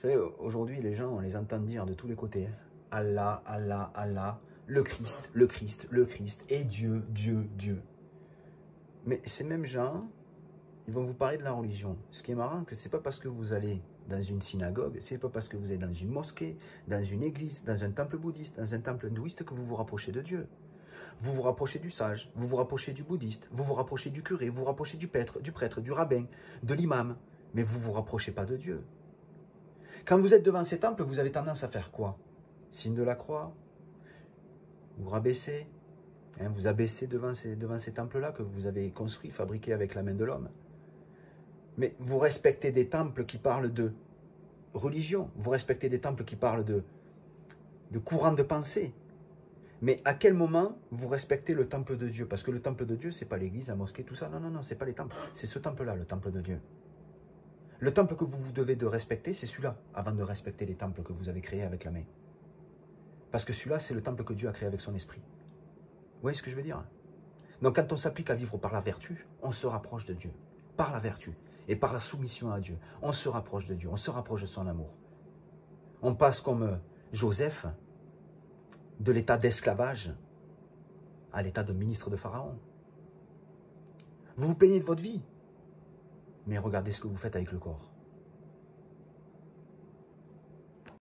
Vous savez, aujourd'hui, les gens, on les entend dire de tous les côtés, hein, Allah, Allah, Allah, le Christ, le Christ, le Christ, et Dieu, Dieu, Dieu. Mais ces mêmes gens, ils vont vous parler de la religion. Ce qui est marrant, que c'est pas parce que vous allez dans une synagogue, c'est pas parce que vous êtes dans une mosquée, dans une église, dans un temple bouddhiste, dans un temple hindouiste que vous vous rapprochez de Dieu. Vous vous rapprochez du sage, vous vous rapprochez du bouddhiste, vous vous rapprochez du curé, vous vous rapprochez du prêtre, du rabbin, de l'imam, mais vous ne vous rapprochez pas de Dieu. Quand vous êtes devant ces temples, vous avez tendance à faire quoi? Signe de la croix, vous rabaissez, hein, vous abaissez devant ces temples-là que vous avez construits, fabriqués avec la main de l'homme. Mais vous respectez des temples qui parlent de religion, vous respectez des temples qui parlent de courant de pensée. Mais à quel moment vous respectez le temple de Dieu? Parce que le temple de Dieu, ce n'est pas l'église, la mosquée, tout ça. Non, non, non, ce n'est pas les temples. C'est ce temple-là, le temple de Dieu. Le temple que vous devez de respecter, c'est celui-là, avant de respecter les temples que vous avez créés avec la main. Parce que celui-là, c'est le temple que Dieu a créé avec son esprit. Vous voyez ce que je veux dire? Donc quand on s'applique à vivre par la vertu, on se rapproche de Dieu. Par la vertu et par la soumission à Dieu, on se rapproche de Dieu, on se rapproche de son amour. On passe comme Joseph, de l'état d'esclavage à l'état de ministre de Pharaon. Vous vous plaignez de votre vie, mais regardez ce que vous faites avec le corps.